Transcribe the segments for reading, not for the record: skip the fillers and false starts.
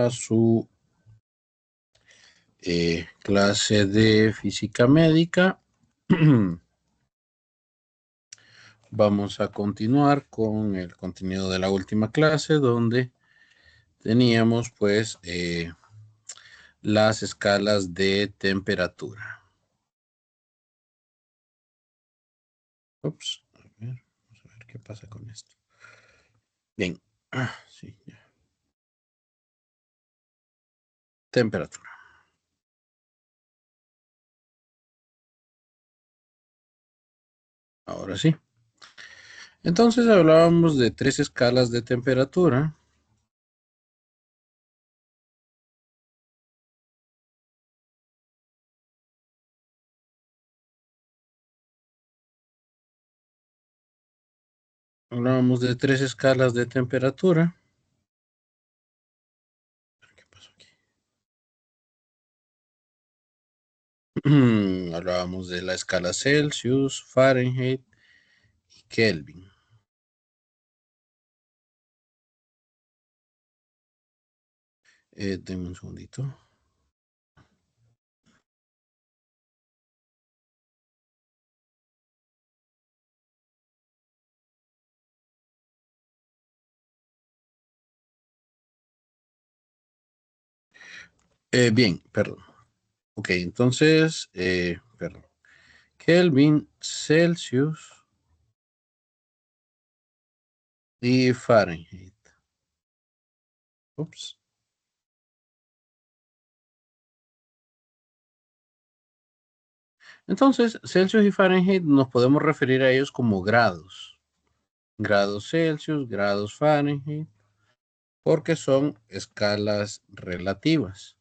a su clase de física médica. Vamos a continuar con el contenido de la última clase, donde teníamos pues las escalas de temperatura. Ups, vamos a ver qué pasa con esto. Bien, sí, ya. Temperatura. Ahora sí. Entonces hablábamos de 3 escalas de temperatura. Hablábamos de 3 escalas de temperatura. ¿Qué pasó aquí? Hablábamos de la escala Celsius, Fahrenheit y Kelvin. Denme un segundito. Bien, perdón. Ok, entonces, perdón. Kelvin, Celsius y Fahrenheit. Ups. Entonces, Celsius y Fahrenheit nos podemos referir a ellos como grados. Grados Celsius, grados Fahrenheit, porque son escalas relativas.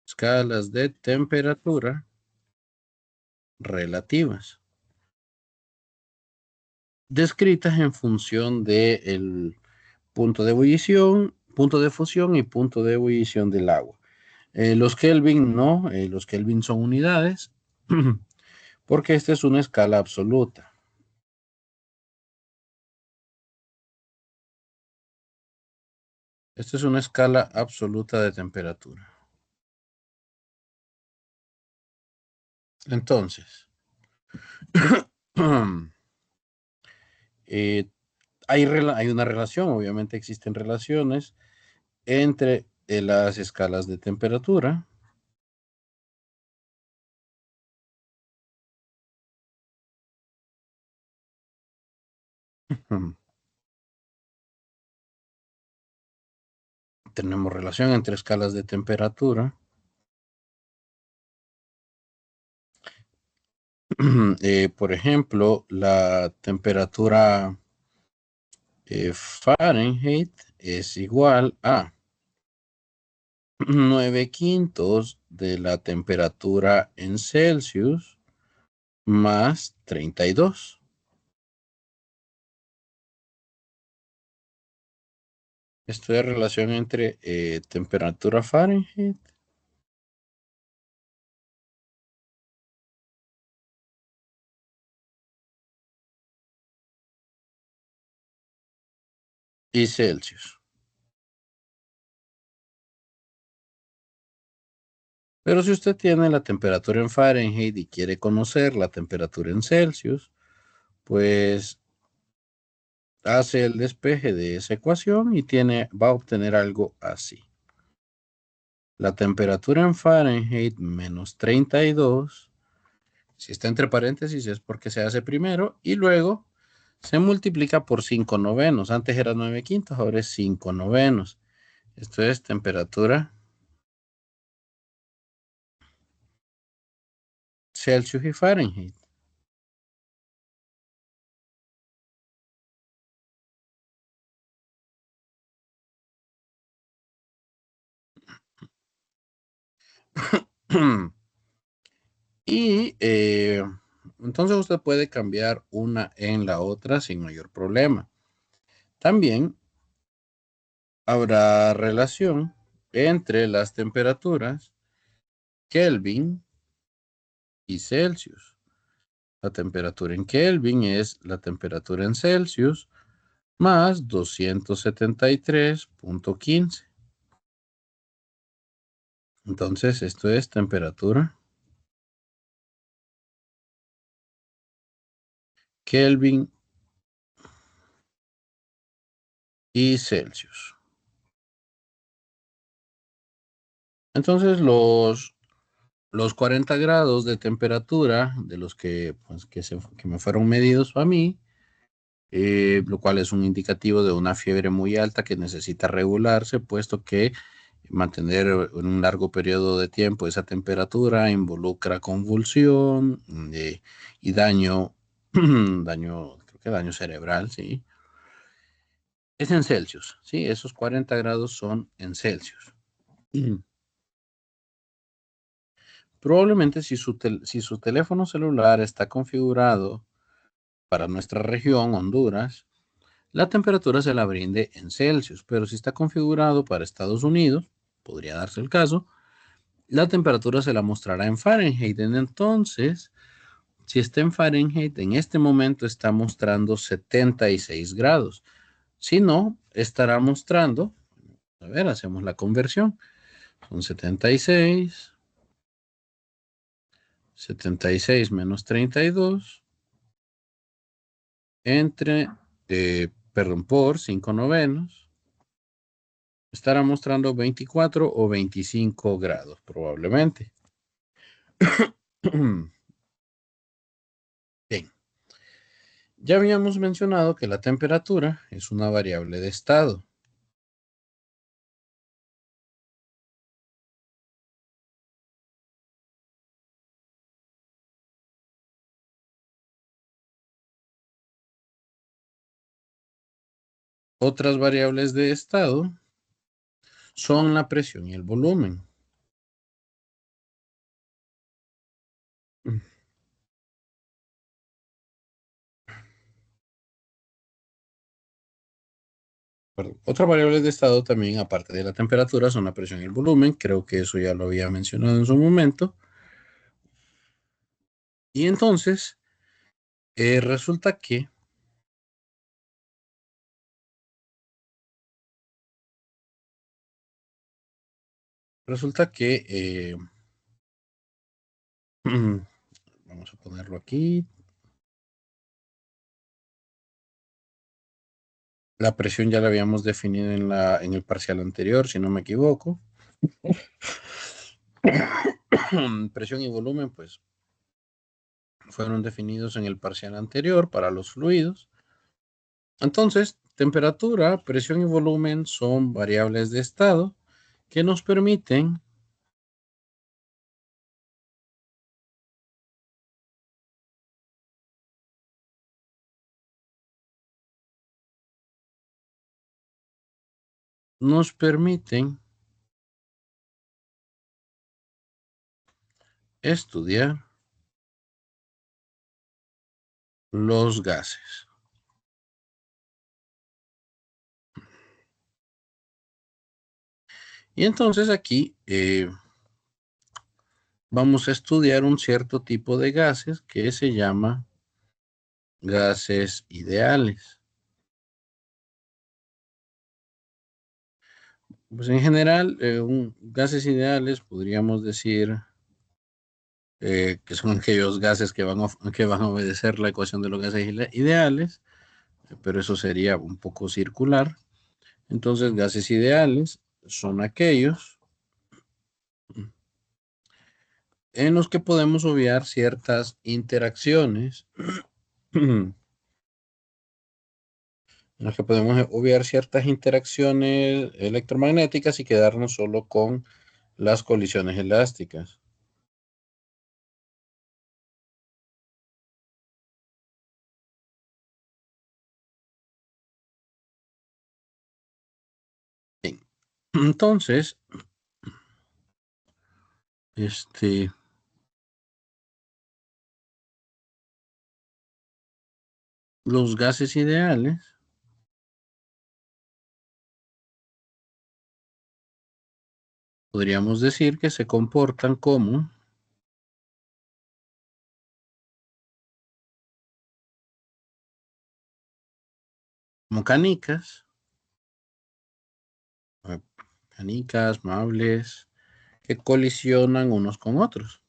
Escalas de temperatura relativas, descritas en función del punto de ebullición, punto de fusión y punto de ebullición del agua. Los Kelvin no, los Kelvin son unidades, porque esta es una escala absoluta. Esta es una escala absoluta de temperatura. Entonces, eh, hay una relación, obviamente existen relaciones entre las escalas de temperatura. Tenemos relación entre escalas de temperatura. Por ejemplo, la temperatura Fahrenheit es igual a 9/5 de la temperatura en Celsius más 32. Esto es relación entre temperatura Fahrenheit y Celsius. Pero si usted tiene la temperatura en Fahrenheit y quiere conocer la temperatura en Celsius, pues hace el despeje de esa ecuación y va a obtener algo así. La temperatura en Fahrenheit menos 32, si está entre paréntesis es porque se hace primero y luego se multiplica por 5 novenos. Antes era 9/5, ahora es 5 novenos. Esto es temperatura Celsius y Fahrenheit. Y entonces usted puede cambiar una en la otra sin mayor problema. También habrá relación entre las temperaturas Kelvin y Celsius. La temperatura en Kelvin es la temperatura en Celsius más 273.15. Entonces, esto es temperatura Kelvin y Celsius. Entonces, los 40 grados de temperatura de los que, pues, que me fueron medidos a mí, lo cual es un indicativo de una fiebre muy alta que necesita regularse, puesto que mantener en un largo periodo de tiempo esa temperatura involucra convulsión y daño, creo que daño cerebral, ¿sí? Es en Celsius, ¿sí? Esos 40 grados son en Celsius. Probablemente si su teléfono celular está configurado para nuestra región, Honduras, la temperatura se la brinde en Celsius, pero si está configurado para Estados Unidos, podría darse el caso, la temperatura se la mostrará en Fahrenheit. Entonces, si está en Fahrenheit, en este momento está mostrando 76 grados. Si no, estará mostrando, a ver, hacemos la conversión. Son 76 menos 32 entre, perdón, por 5 novenos, estará mostrando 24 o 25 grados probablemente. Bien, ya habíamos mencionado que la temperatura es una variable de estado. Otras variables de estado son la presión y el volumen. Perdón. Otras variables de estado también, aparte de la temperatura, son la presión y el volumen. Creo que eso ya lo había mencionado en su momento. Y entonces, eh, resulta que, resulta que, vamos a ponerlo aquí. La presión ya la habíamos definido en el parcial anterior, si no me equivoco. Presión y volumen, pues, fueron definidos en el parcial anterior para los fluidos. Entonces, temperatura, presión y volumen son variables de estado que nos permiten estudiar los gases. Y entonces aquí vamos a estudiar un cierto tipo de gases que se llama gases ideales. Pues en general, gases ideales podríamos decir que son aquellos gases que van a obedecer la ecuación de los gases ideales, pero eso sería un poco circular. Entonces, gases ideales son aquellos en los que podemos obviar ciertas interacciones, en los que podemos obviar ciertas interacciones electromagnéticas y quedarnos solo con las colisiones elásticas. Bien. Entonces, este, los gases ideales podríamos decir que se comportan como como canicas, muebles, que colisionan unos con otros.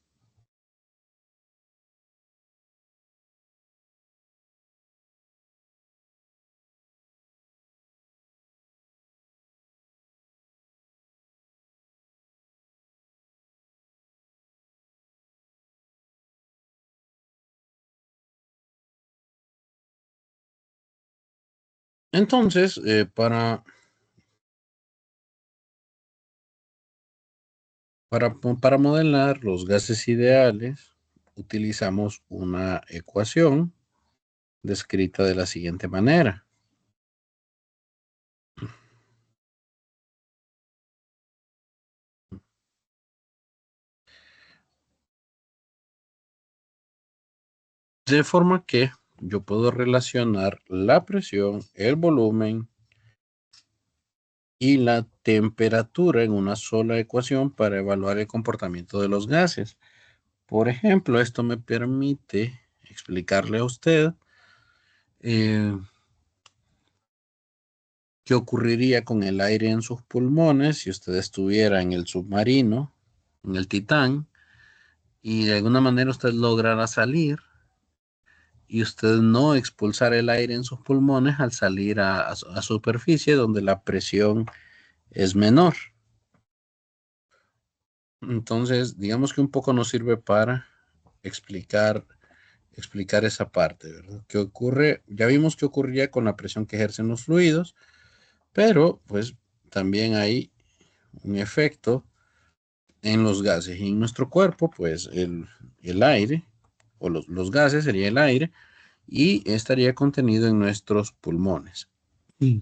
Entonces, para modelar los gases ideales, utilizamos una ecuación descrita de la siguiente manera. De forma que yo puedo relacionar la presión, el volumen y la temperatura en una sola ecuación para evaluar el comportamiento de los gases. Por ejemplo, esto me permite explicarle a usted eh, qué ocurriría con el aire en sus pulmones si usted estuviera en el submarino, en el Titán, y de alguna manera usted lograra salir y usted no expulsar el aire en sus pulmones al salir a superficie donde la presión es menor. Entonces, digamos que un poco nos sirve para explicar, explicar esa parte, ¿verdad? ¿Qué ocurre? Ya vimos qué ocurría con la presión que ejercen los fluidos, pero pues también hay un efecto en los gases. Y en nuestro cuerpo, pues el aire, o los gases sería el aire, y estaría contenido en nuestros pulmones. Mm.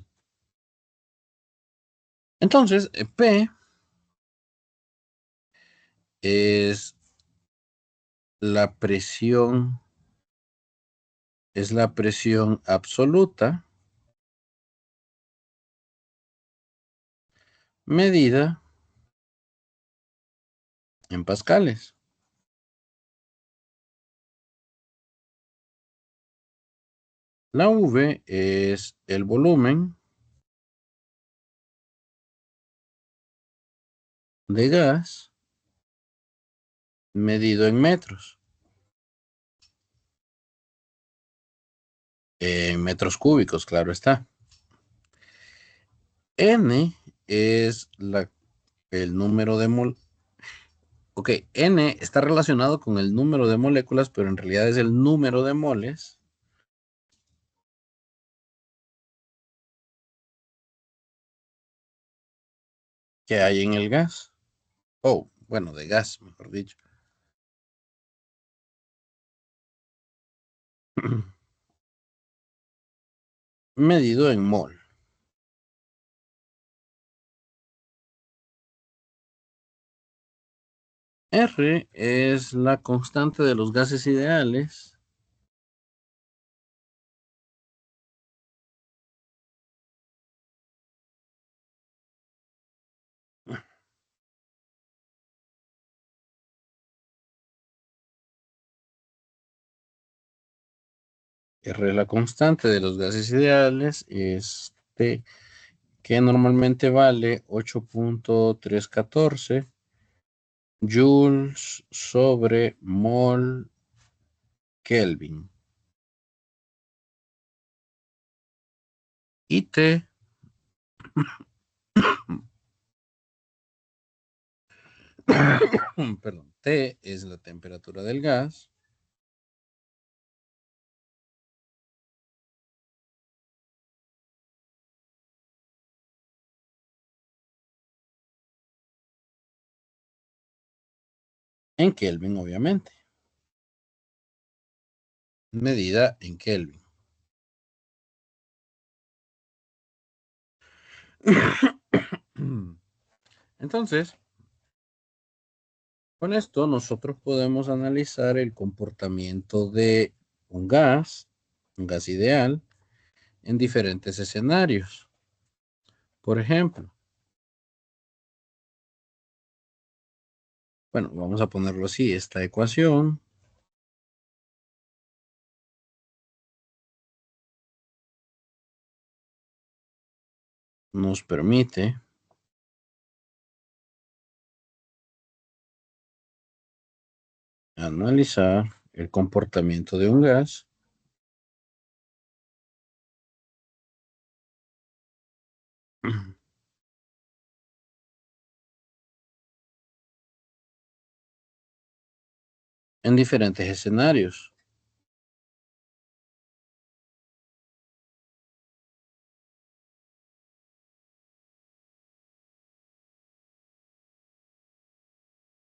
Entonces, P es la presión, es la presión absoluta medida en pascales. La V es el volumen de gas medido en metros, en metros cúbicos, claro está. N es el número de Ok, N está relacionado con el número de moléculas, pero en realidad es el número de moles que hay en el gas. Oh, bueno, de gas, mejor dicho. Medido en mol. R es la constante de los gases ideales. R es la constante de los gases ideales. Que normalmente vale 8.314 joules sobre mol Kelvin. Y T, perdón, T es la temperatura del gas. En Kelvin, obviamente. Medida en Kelvin. Entonces, con esto nosotros podemos analizar el comportamiento de un gas ideal, en diferentes escenarios. Por ejemplo, bueno, vamos a ponerlo así, esta ecuación nos permite analizar el comportamiento de un gas en diferentes escenarios.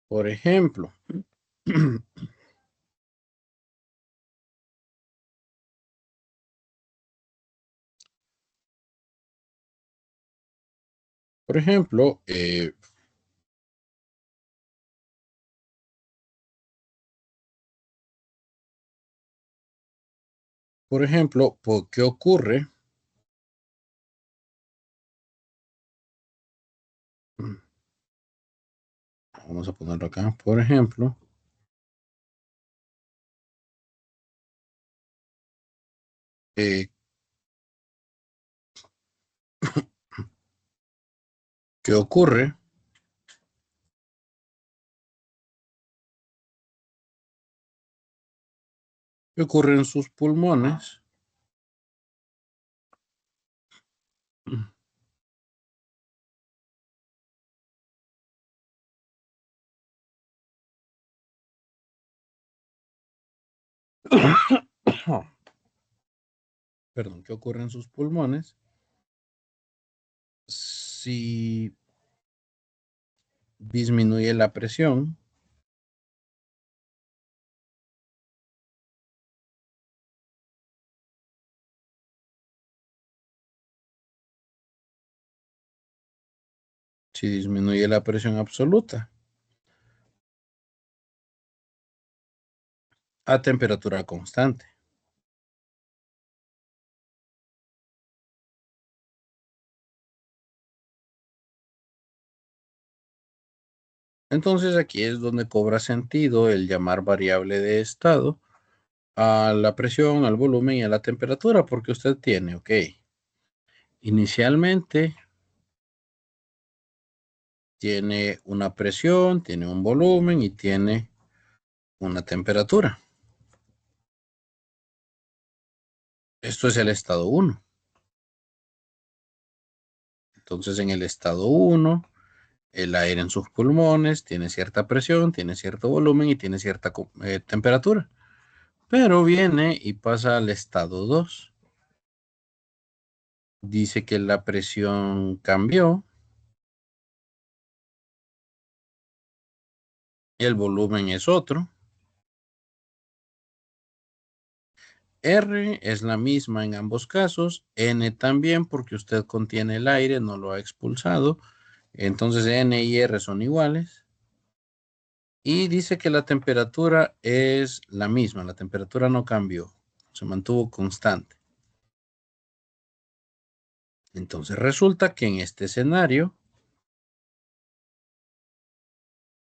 Por ejemplo, por ejemplo, ¿qué ocurre? Vamos a ponerlo acá. Por ejemplo, eh, ¿qué ocurre? ¿Qué ocurre en sus pulmones? Perdón, ¿qué ocurre en sus pulmones si disminuye la presión? Si disminuye la presión absoluta a temperatura constante. Entonces aquí es donde cobra sentido el llamar variable de estado a la presión, al volumen y a la temperatura, porque usted tiene, ok, inicialmente tiene una presión, tiene un volumen y tiene una temperatura. Esto es el estado 1. Entonces en el estado 1, el aire en sus pulmones tiene cierta presión, tiene cierto volumen y tiene cierta temperatura. Pero viene y pasa al estado 2. Dice que la presión cambió, el volumen es otro. R es la misma en ambos casos, N también porque usted contiene el aire, no lo ha expulsado. Entonces N y R son iguales. Y dice que la temperatura es la misma, la temperatura no cambió, se mantuvo constante. Entonces resulta que en este escenario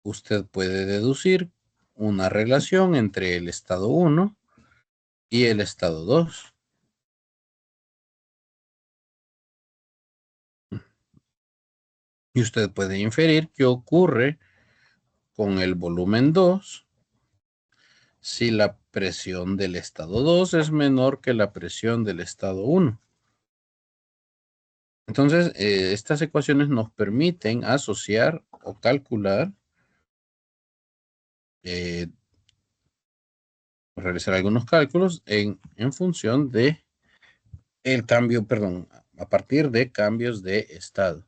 usted puede deducir una relación entre el estado 1 y el estado 2. Y usted puede inferir qué ocurre con el volumen 2 si la presión del estado 2 es menor que la presión del estado 1. Entonces, estas ecuaciones nos permiten asociar o calcular, eh, realizar algunos cálculos en función de el cambio, perdón, a partir de cambios de estado.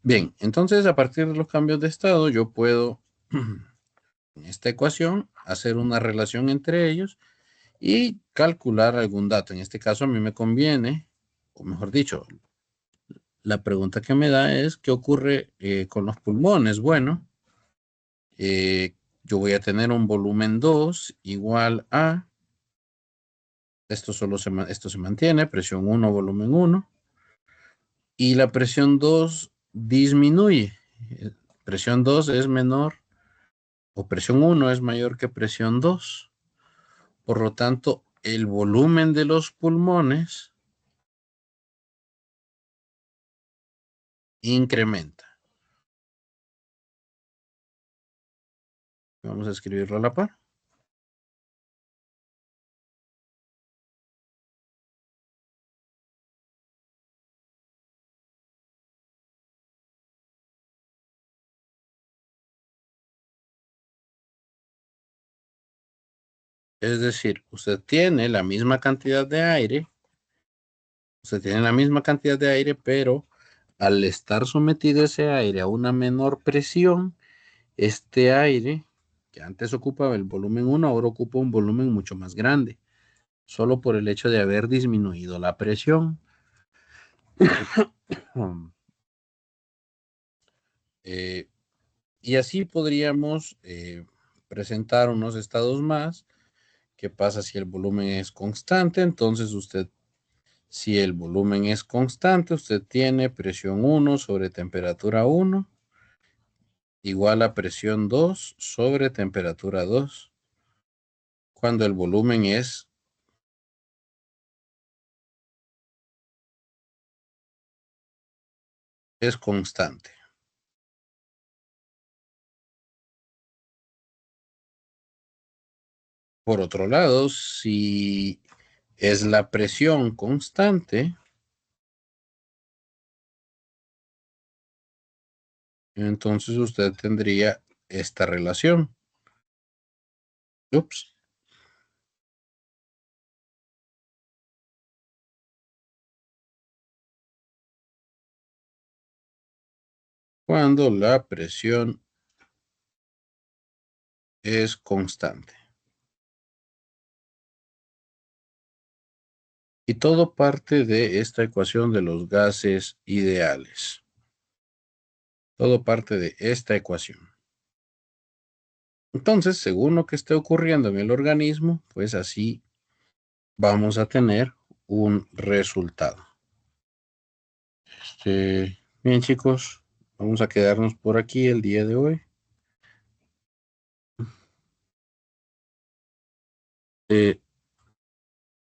Bien, entonces a partir de los cambios de estado, yo puedo, en esta ecuación, hacer una relación entre ellos y calcular algún dato. En este caso, a mí me conviene, o mejor dicho, la pregunta que me da es, ¿qué ocurre con los pulmones? Bueno, yo voy a tener un volumen 2 igual a, esto se mantiene, presión 1, volumen 1, y la presión 2 disminuye. Presión 2 es menor o presión 1 es mayor que presión 2. Por lo tanto, el volumen de los pulmones incrementa. Vamos a escribirlo a la par. Es decir, usted tiene la misma cantidad de aire, pero al estar sometido ese aire a una menor presión, este aire que antes ocupaba el volumen 1, ahora ocupa un volumen mucho más grande, solo por el hecho de haber disminuido la presión. Eh, y así podríamos presentar unos estados más. ¿Qué pasa si el volumen es constante? Entonces si el volumen es constante, usted tiene presión 1 sobre temperatura 1 igual a presión 2 sobre temperatura 2 cuando el volumen es constante. Por otro lado, si es la presión constante, entonces usted tendría esta relación. Ups. Cuando la presión es constante. Y todo parte de esta ecuación de los gases ideales. Todo parte de esta ecuación. Entonces, según lo que esté ocurriendo en el organismo, pues así vamos a tener un resultado. Bien, chicos, vamos a quedarnos por aquí el día de hoy.